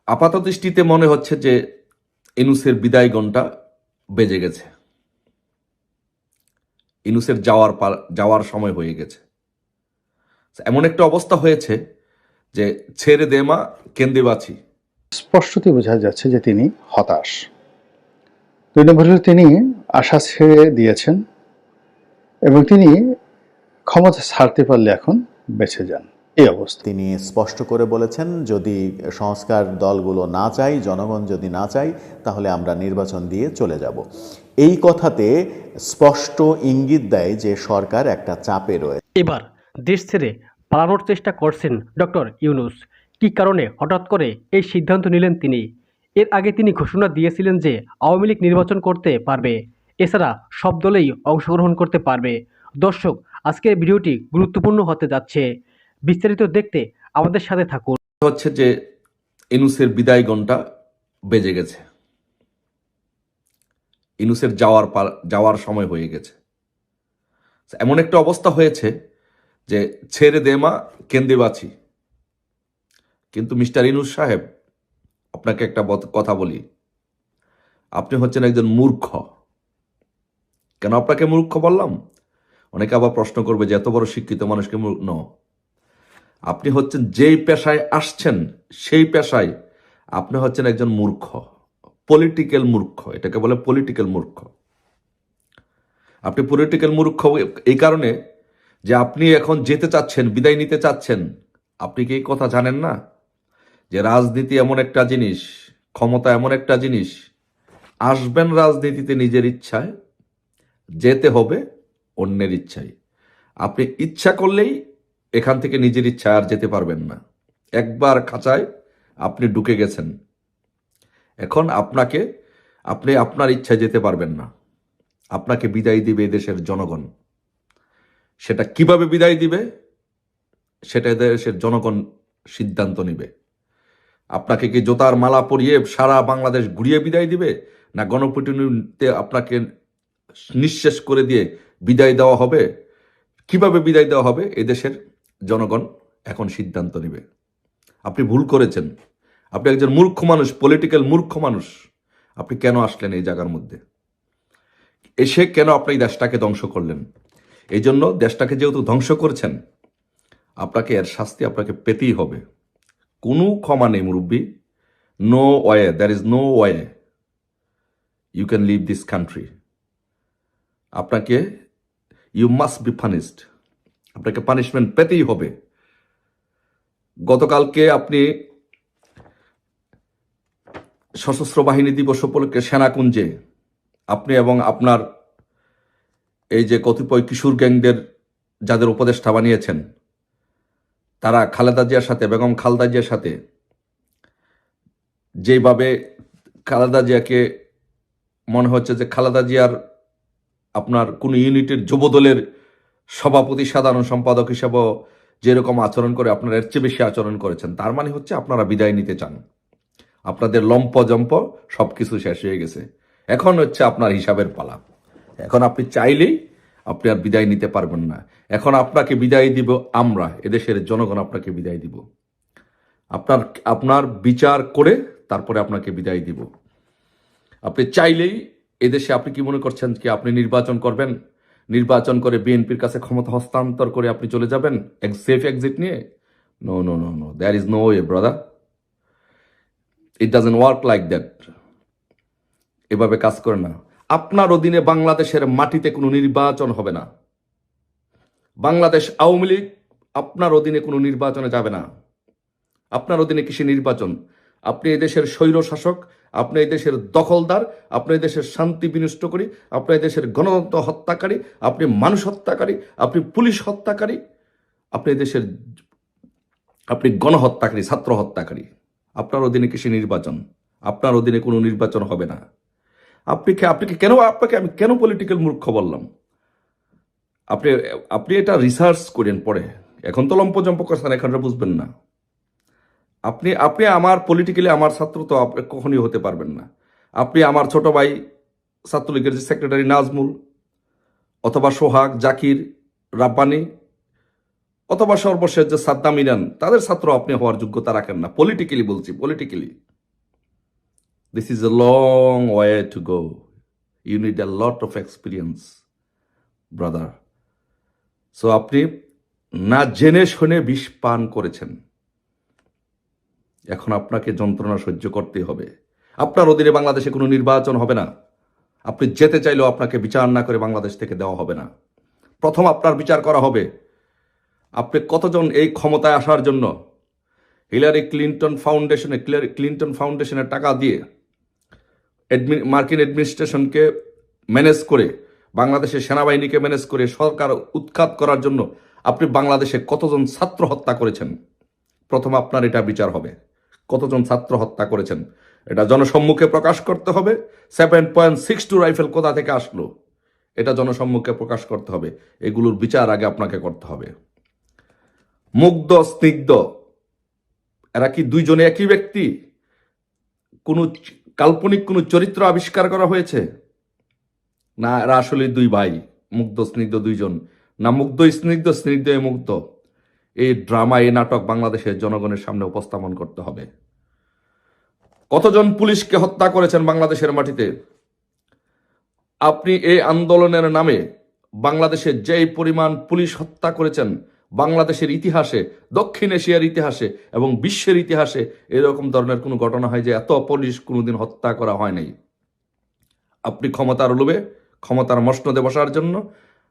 আপাত দৃষ্টিতে মনে হচ্ছে যে ইনুসের বিদায় ঘণ্টা বেজে গেছে, ইনুসের যাওয়ার সময় হয়ে গেছে। এমন একটা অবস্থা হয়েছে যে ছেড়ে দে মা কেন্দে বাঁচি। স্পষ্টতই বোঝা যাচ্ছে যে তিনি হতাশ। ২ নম্বর হলো তিনি আশা ছেড়ে দিয়েছেন এবং তিনি ক্ষমতা ছাড়তে পারলে এখন বেঁচে যান, এই অবস্থা। তিনি স্পষ্ট করে বলেছেন, যদি সংস্কার দলগুলো না চাই, জনগণ যদি না চাই, তাহলে আমরা নির্বাচন দিয়ে চলে যাব। এই কথাতে স্পষ্ট ইঙ্গিত দেয় যে সরকার একটা চাপে রয়েছে। এবার দেশ ছেড়ে পালানোর চেষ্টা করছেন ডক্টর ইউনূস। কী কারণে হঠাৎ করে এই সিদ্ধান্ত নিলেন তিনি? এর আগে তিনি ঘোষণা দিয়েছিলেন যে আওয়ামী লীগ নির্বাচন করতে পারবে, এছাড়া সব দলেই অংশগ্রহণ করতে পারবে। দর্শক, আজকের ভিডিওটি গুরুত্বপূর্ণ হতে যাচ্ছে। বিস্তারিত দেখতে আমাদের সাথে থাকুন। হচ্ছে যে ইনুসের বিদায় ঘণ্টা বেজে গেছে, ইনুসের যাওয়ার সময় হয়ে গেছে। এমন একটা অবস্থা হয়েছে যে ছেড়ে দে মা কেন্দে বাঁচি। কিন্তু মিস্টার ইনুস সাহেব, আপনাকে একটা কথা বলি, আপনি হচ্ছেন একজন মূর্খ। কেন আপনাকে মূর্খ বললাম? অনেকে আবার প্রশ্ন করবে যে এত বড় শিক্ষিত মানুষকে মূর্খ। আপনি হচ্ছেন যেই পেশায় আসছেন সেই পেশায় আপনি হচ্ছেন একজন মূর্খ, পলিটিক্যাল মূর্খ। এটাকে বলে পলিটিক্যাল মূর্খ। আপনি পলিটিক্যাল মূর্খ এই কারণে যে আপনি এখন যেতে চাচ্ছেন, বিদায় নিতে চাচ্ছেন। আপনি কি এই কথা জানেন না যে রাজনীতি এমন একটা জিনিস, ক্ষমতা এমন একটা জিনিস, আসবেন রাজনীতিতে নিজের ইচ্ছায়, যেতে হবে অন্যের ইচ্ছায়। আপনি ইচ্ছা করলেই এখান থেকে নিজের ইচ্ছায় আর যেতে পারবেন না। একবার খাঁচায় আপনি ঢুকে গেছেন, এখন আপনি আপনার ইচ্ছায় যেতে পারবেন না। আপনাকে বিদায় দিবে দেশের জনগণ। সেটা কিভাবে বিদায় দিবে সেটা দেশের জনগণ সিদ্ধান্ত নিবে। আপনাকে কি জোতার মালা পরিয়ে সারা বাংলাদেশ ঘুরিয়ে বিদায় দিবে, না গণপিটুনিতে আপনাকে নিঃশেষ করে দিয়ে বিদায় দেওয়া হবে? কিভাবে বিদায় দেওয়া হবে এদেশের জনগণ এখন সিদ্ধান্ত নেবে। আপনি ভুল করেছেন, আপনি একজন মূর্খ মানুষ, পলিটিক্যাল মূর্খ মানুষ। আপনি কেন আসলেন এই জায়গার মধ্যে? এসে কেন আপনি দেশটাকে ধ্বংস করলেন? এই জন্য দেশটাকে যেহেতু ধ্বংস করছেন, আপনাকে এর শাস্তি আপনাকে পেতেই হবে। কোনো ক্ষমা নেই মুরব্বী। No way, there is no way you can leave this country. আপনাকে ইউ মাস্ট বি পানিশড। আপনাকে পানিশমেন্ট পেতেই হবে। গতকালকে আপনি সশস্ত্র বাহিনী দিবস উপলক্ষে সেনাকুঞ্জে আপনি এবং আপনার এই যে কতিপয় কিশোর গ্যাংদের যাদের উপদেষ্টা বানিয়েছেন, তারা খালেদা জিয়ার সাথে, বেগম খালেদা জিয়ার সাথে যেভাবে খালেদা জিয়াকে মনে হচ্ছে যে খালেদা জিয়ার আপনার কোন ইউনিটের যুবদলের সভাপতি, সাধারণ সম্পাদক হিসাবেও যেরকম আচরণ করে আপনারা এর চেয়ে বেশি আচরণ করেছেন, তার মানে হচ্ছে আপনারা বিদায় নিতে চান। আপনাদের লম্প জম্প সবকিছু শেষ হয়ে গেছে। এখন হচ্ছে আপনার হিসাবের পালা। এখন আপনি চাইলেই আপনি আর বিদায় নিতে পারবেন না। এখন আপনাকে বিদায় দিব আমরা, এদেশের জনগণ আপনাকে বিদায় দিব। আপনার বিচার করে তারপরে আপনাকে বিদায় দিব। আপনি চাইলেই এদেশে, আপনি কি মনে করছেন কি আপনি নির্বাচন করবেন, নির্বাচন করে বিএনপির কাছে ক্ষমতা হস্তান্তর করে আপনি চলে যাবেন সেফ এক্সিট নিয়ে? No no no no, there is no way brother. It doesn't work like that. এভাবে কাজ করে না। আপনার অধীনে বাংলাদেশের মাটিতে কোনো নির্বাচন হবে না। বাংলাদেশ আওয়ামী লীগ আপনার অধীনে কোনো নির্বাচনে যাবে না। আপনার অধীনে কিসে নির্বাচন? আপনি এই দেশের স্বৈর শাসক, আপনি এই দেশের দখলদার, আপনি এই দেশের শান্তি বিনষ্ট করি, আপনি এই দেশের গণতন্ত্র হত্যাকারী, আপনি মানুষ হত্যাকারী, আপনি পুলিশ হত্যাকারী, আপনি এই দেশের গণহত্যাকারী, ছাত্র হত্যাকারী। আপনার অধীনে কিসে নির্বাচন? আপনার অধীনে কোনো নির্বাচন হবে না। আপনাকে আমি কেন পলিটিক্যাল মূর্খ বললাম? আপনি এটা রিসার্চ করেন পরে। এখন তো লম্পজম্প করছেন, এখন বুঝবেন না। আপনি আমার পলিটিক্যালি আমার ছাত্র তো আপনি কখনই হতে পারবেন না। আপনি আমার ছোট ভাই ছাত্রলীগের যে সেক্রেটারি নাজমুল, অথবা সোহাগ, জাকির, রাব্বানি, অথবা সর্বশেষ যে সাদ্দাম ইরান, তাদের ছাত্র আপনি হওয়ার যোগ্যতা রাখেন না। পলিটিক্যালি বলছি, politically. This is a long way to go. You need a lot of experience, brother. So আপনি না জেনে শুনে বিষ পান করেছেন, এখন আপনাকে যন্ত্রণা সহ্য করতে হবে। আপনার অধীনে বাংলাদেশে কোনো নির্বাচন হবে না। আপনি যেতে চাইলেও আপনাকে বিচার না করে বাংলাদেশ থেকে দেওয়া হবে না। প্রথম আপনার বিচার করা হবে আপনি কতজন এই ক্ষমতায় আসার জন্য ক্লিন্টন ফাউন্ডেশনের টাকা দিয়ে মার্কিন অ্যাডমিনিস্ট্রেশনকে ম্যানেজ করে, বাংলাদেশের সেনাবাহিনীকে ম্যানেজ করে সরকার উৎখাত করার জন্য আপনি বাংলাদেশে কতজন ছাত্র হত্যা করেছেন। প্রথম আপনার এটা বিচার হবে, কতজন ছাত্র হত্যা করেছেন এটা জনসম্মুখে প্রকাশ করতে হবে। 7.62 রাইফেল কোথা থেকে আসলো এটা জনসম্মুখে প্রকাশ করতে হবে। এগুলোর বিচার আগে আপনাকে করতে হবে। মুগ্ধ স্নিগ্ধ এরা কি দুইজনে একই ব্যক্তি? কোন কাল্পনিক কোন চরিত্র আবিষ্কার করা হয়েছে? না, এরা আসলে দুই ভাই, মুগ্ধ স্নিগ্ধ দুইজন, না মুগ্ধ স্নিগ্ধ, স্নিগ্ধ মুগ্ধ। এই ড্রামা, এই নাটক বাংলাদেশের জনগণের সামনে উপস্থাপন করতে হবে। কতজন পুলিশকে হত্যা করেছেন বাংলাদেশের মাটিতে? আপনি এই আন্দোলনের নামে বাংলাদেশে যেই পরিমাণ পুলিশ হত্যা করেছেন, বাংলাদেশের ইতিহাসে, দক্ষিণ এশিয়ার ইতিহাসে এবং বিশ্বের ইতিহাসে এরকম ধরনের কোনো ঘটনা হয় যে এত পুলিশ কোনোদিন হত্যা করা হয় নাই। আপনি ক্ষমতার লোভে, ক্ষমতার মসনদে বসার জন্য,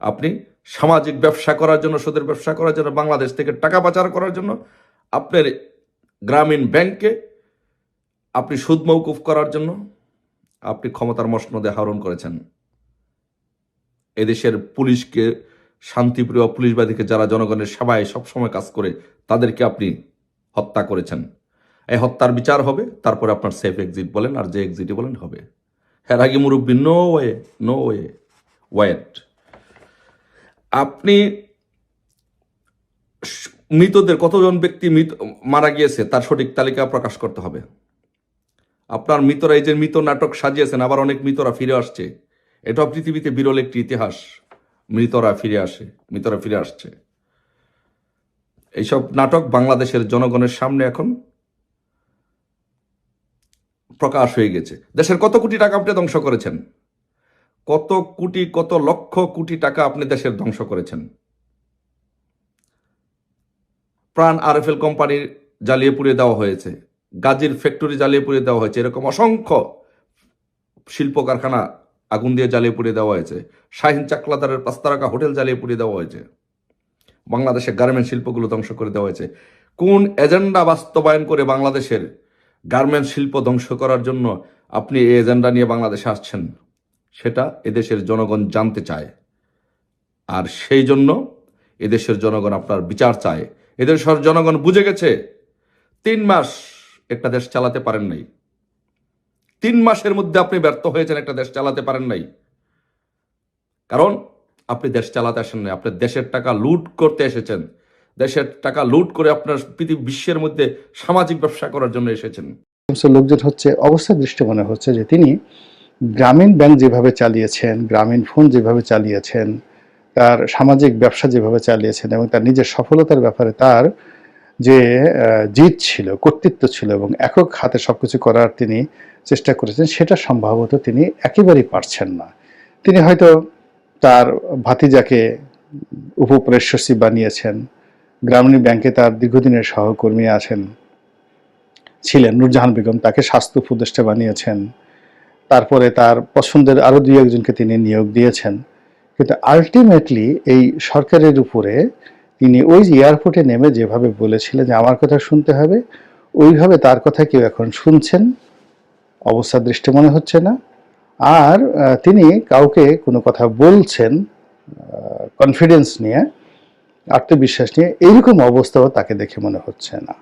আপনি সামাজিক ব্যবসা করার জন্য, সুদের ব্যবসা করার জন্য, বাংলাদেশ থেকে টাকা পাচার করার জন্য, আপনার গ্রামীণ ব্যাংকে আপনি সুদ মওকুফ করার জন্য আপনি ক্ষমতার মসনদে আহরণ করেছেন। এদেশের পুলিশকে, শান্তিপ্রিয় পুলিশবাদীকে, যারা জনগণের সেবায় সবসময় কাজ করে, তাদেরকে আপনি হত্যা করেছেন। এই হত্যার বিচার হবে, তারপরে আপনার সেফ এক্সিট বলেন আর যে এক্সিটই বলেন হবে। এর আগে মুরব্বী নো ওয়ে ওয়েট। আপনি মৃতদের কতজন ব্যক্তি মারা গিয়েছে তার সঠিক তালিকা প্রকাশ করতে হবে। আপনার মৃতরা, এই যে মৃত নাটক সাজিয়েছেন, আবার অনেক মৃতরা ফিরে আসছে, এটাও পৃথিবীতে বিরল একটি ইতিহাস। মৃতরা ফিরে আসছে। এইসব নাটক বাংলাদেশের জনগণের সামনে এখন প্রকাশ হয়ে গেছে। দেশের কত কোটি টাকা আপনি ধ্বংস করেছেন, কত লক্ষ কোটি টাকা আপনি দেশের ধ্বংস করেছেন। প্রাণ আরএফএল কোম্পানির জ্বালিয়ে পুড়িয়ে দেওয়া হয়েছে, গাজীর ফ্যাক্টরি জ্বালিয়ে পুড়িয়ে দেওয়া হয়েছে, এরকম অসংখ্য শিল্প কারখানা আগুন দিয়ে জ্বালিয়ে পুড়িয়ে দেওয়া হয়েছে। শাহিন চাকলাদারের 5 তারকা হোটেল জ্বালিয়ে পুড়িয়ে দেওয়া হয়েছে। বাংলাদেশের গার্মেন্ট শিল্পগুলো ধ্বংস করে দেওয়া হয়েছে। কোন এজেন্ডা বাস্তবায়ন করে বাংলাদেশের গার্মেন্ট শিল্প ধ্বংস করার জন্য আপনি এই এজেন্ডা নিয়ে বাংলাদেশে আসছেন, সেটা এদেশের জনগণ জানতে চায়। আর সেই জন্য এদেশের জনগণ আপনার বিচার চায়। এদেশের জনগণ বুঝে গেছে 3 মাস একটা দেশ চালাতে পারেন নাই। 3 মাসের মধ্যে আপনি ব্যর্থ হয়েছেন, একটা দেশ চালাতে পারেন নাই। কারণ আপনি দেশ চালাতে আসেন নাই, আপনি দেশের টাকা লুট করতে এসেছেন। দেশের টাকা লুট করে আপনার বিশ্বের মধ্যে সামাজিক ব্যবসা করার জন্য এসেছেন। লোকজন হচ্ছে অবস্থা দৃষ্টি মনে হচ্ছে যে তিনি গ্রামীণ ব্যাংক যেভাবে চালিয়েছেন, গ্রামীণ ফোন যেভাবে চালিয়েছেন, তার সামাজিক ব্যবসা যেভাবে চালিয়েছেন এবং তার নিজের সফলতার ব্যাপারে তার যে জিত ছিল, কর্তৃত্ব ছিল এবং একক হাতে সবকিছু করার তিনি চেষ্টা করেছেন, সেটা সম্ভবত তিনি একেবারেই পারছেন না। তিনি হয়তো তার ভাতিজাকে উপপ্রেস সচিব বানিয়েছেন, গ্রামীণ ব্যাংকে তার দীর্ঘদিনের সহকর্মী ছিলেন নূরজাহান বেগম, তাকে স্বাস্থ্য উপদেষ্টা বানিয়েছেন, তারপরে তার পছন্দের আরো 2-1জনকে তিনি নিয়োগ দিয়েছেন। কিন্তু আলটিমেটলি এই সরকারের উপরে তিনি ওই যে এয়ারপোর্টে নেমে যেভাবে বলেছিলেন যে আমার কথা শুনতে হবে, ওইভাবে তার কথা কেউ এখন শুনছেন অবস্থা দৃষ্টি মনে হচ্ছে না। আর তিনি কাউকে কোনো কথা বলছেন কনফিডেন্স নিয়ে, আত্মবিশ্বাস নিয়ে, এইরকম অবস্থাও তাকে দেখে মনে হচ্ছে না।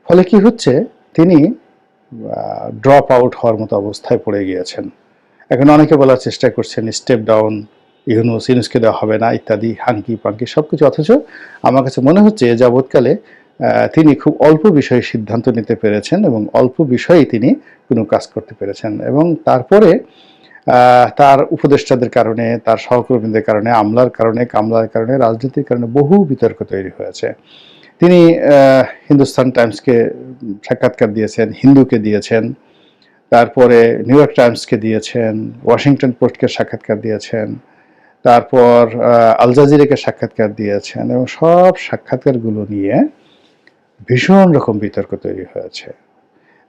ফলে কি হচ্ছে, তিনি ড্রপ আউট হওয়ার মতো অবস্থায় পড়ে গিয়েছেন। এখন অনেকে বলার চেষ্টা করছেন স্টেপ ডাউন, ইউনুসকে দেওয়া হবে না ইত্যাদি, হাঙ্কি পাঙ্কি সবকিছু। অথচ আমার কাছে মনে হচ্ছে যাবৎকালে তিনি খুব অল্প বিষয়ে সিদ্ধান্ত নিতে পেরেছেন এবং অল্প বিষয়েই তিনি কোনো কাজ করতে পেরেছেন। এবং তারপরে তার উপদেষ্টাদের কারণে, তার সহকর্মীদের কারণে, আমলার কারণে, কামলার কারণে, রাজনীতির কারণে বহু বিতর্ক তৈরি হয়েছে। তিনি হিন্দুস্তান টাইমসকে সাক্ষাৎকার দিয়েছেন, হিন্দুকে দিয়েছেন, তারপরে নিউ ইয়র্ক টাইমসকে দিয়েছেন, ওয়াশিংটন পোস্টকে সাক্ষাৎকার দিয়েছেন, তারপর আল জাজিরাকে সাক্ষাৎকার দিয়েছেন, এবং সব সাক্ষাৎকারগুলো নিয়ে ভীষণ রকম বিতর্ক তৈরি হয়েছে।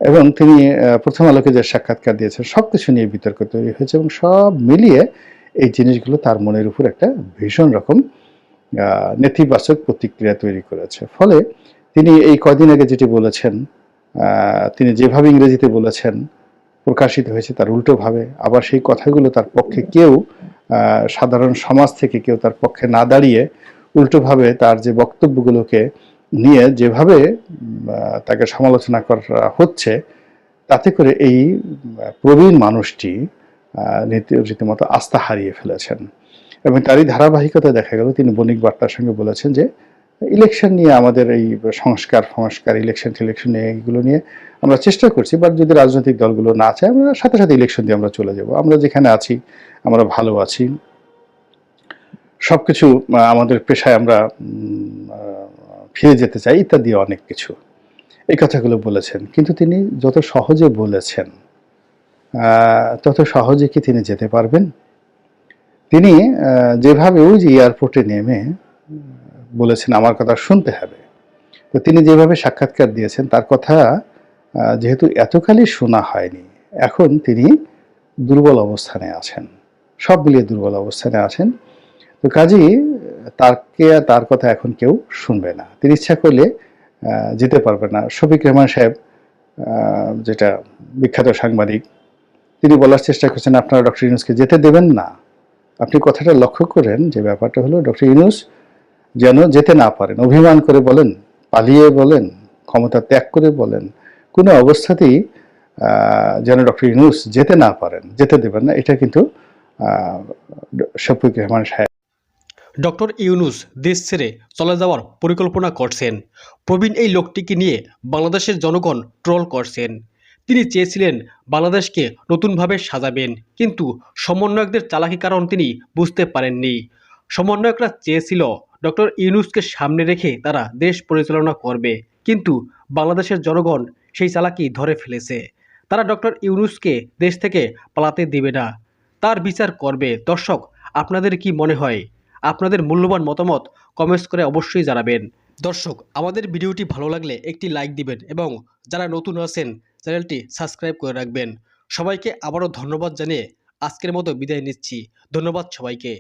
এবং তিনি প্রথম আলোকে যে সাক্ষাৎকার দিয়েছেন সব কিছু নিয়ে বিতর্ক তৈরি হয়েছে, এবং সব মিলিয়ে এই জিনিসগুলো তার মনের উপর একটা ভীষণ রকম নেতিবাচক প্রতিক্রিয়া তৈরি করেছে। ফলে তিনি এই কয়দিন আগে যেটি বলেছেন, তিনি যেভাবে ইংরেজিতে বলেছেন প্রকাশিত হয়েছে তার উল্টোভাবে, আবার সেই কথাগুলো তার পক্ষে কেউ সাধারণ সমাজ থেকে কেউ তার পক্ষে না দাঁড়িয়ে উল্টোভাবে তার যে বক্তব্যগুলোকে নিয়ে যেভাবে তাকে সমালোচনা করা হচ্ছে, তাতে করে এই প্রবীণ মানুষটি রীতিমতো আস্থা হারিয়ে ফেলেছেন। এবং তারই ধারাবাহিকতা দেখা গেল তিনি বণিক বার্তার সঙ্গে বলেছেন যে ইলেকশন নিয়ে আমাদের এই সংস্কার ইলেকশন নিয়ে এইগুলো নিয়ে আমরা চেষ্টা করছি, বাট যদি রাজনৈতিক দলগুলো না চায় আমরা সাথে সাথে ইলেকশন দিয়ে আমরা চলে যাব, আমরা যেখানে আছি আমরা ভালো আছি, সবকিছু আমাদের পেশায় আমরা ফিরে যেতে চাই, ইত্যাদি অনেক কিছু এই কথাগুলো বলেছেন। কিন্তু তিনি যত সহজে বলেছেন তত সহজে কি তিনি যেতে পারবেন? তিনি যেভাবে ওই যে এয়ারপোর্টে নেমে বলেছেন আমার কথা শুনতে হবে, তো তিনি যেভাবে সাক্ষাৎকার দিয়েছেন তার কথা যেহেতু এতকালই শোনা হয়নি, এখন তিনি দুর্বল অবস্থানে আছেন, সব মিলিয়ে দুর্বল অবস্থানে আছেন। তো কাজেই তার কথা এখন কেউ শুনবে না, তিনি ইচ্ছা করলে যেতে পারবে না। শফিক রেহমান সাহেব, যেটা বিখ্যাত সাংবাদিক, তিনি বলার চেষ্টা করছেন আপনারা ডক্টর ইউনূসকে যেতে দেবেন না। আপনি কথাটা লক্ষ্য করেন যে ব্যাপারটা হলো ডক্টর ইউনূস যেন যেতে না পারেন, অভিমান করে বলেন, পালিয়ে বলেন, ক্ষমতা ত্যাগ করে বলেন, কোনো অবস্থাতেই যেন ডক্টর ইউনূস যেতে না পারেন, যেতে দেবেন না। এটা কিন্তু শফিক রেহমান সাহেব। ডক্টর ইউনূস দেশ ছেড়ে চলে যাওয়ার পরিকল্পনা করছেন। প্রবীণ এই লোকটিকে নিয়ে বাংলাদেশের জনগণ ট্রল করছেন। তিনি চেয়েছিলেন বাংলাদেশকে নতুনভাবে সাজাবেন, কিন্তু সমন্বয়কদের চালাকি কারণ তিনি বুঝতে পারেননি। সমন্বয়করা চেয়েছিল ডক্টর ইউনূসকে সামনে রেখে তারা দেশ পরিচালনা করবে, কিন্তু বাংলাদেশের জনগণ সেই চালাকি ধরে ফেলেছে। তারা ডক্টর ইউনূসকে দেশ থেকে পালাতে দেবে না, তার বিচার করবে। দর্শক, আপনাদের কি মনে হয়? আপনাদের মূল্যবান মতামত কমেন্টস করে অবশ্যই জানাবেন। দর্শক, আমাদের ভিডিওটি ভালো লাগলে একটি লাইক দিবেন এবং যারা নতুন আছেন চ্যানেলটি সাবস্ক্রাইব করে রাখবেন। সবাইকে আবারও ধন্যবাদ জানিয়ে আজকের মতো বিদায় নিচ্ছি। ধন্যবাদ সবাইকে।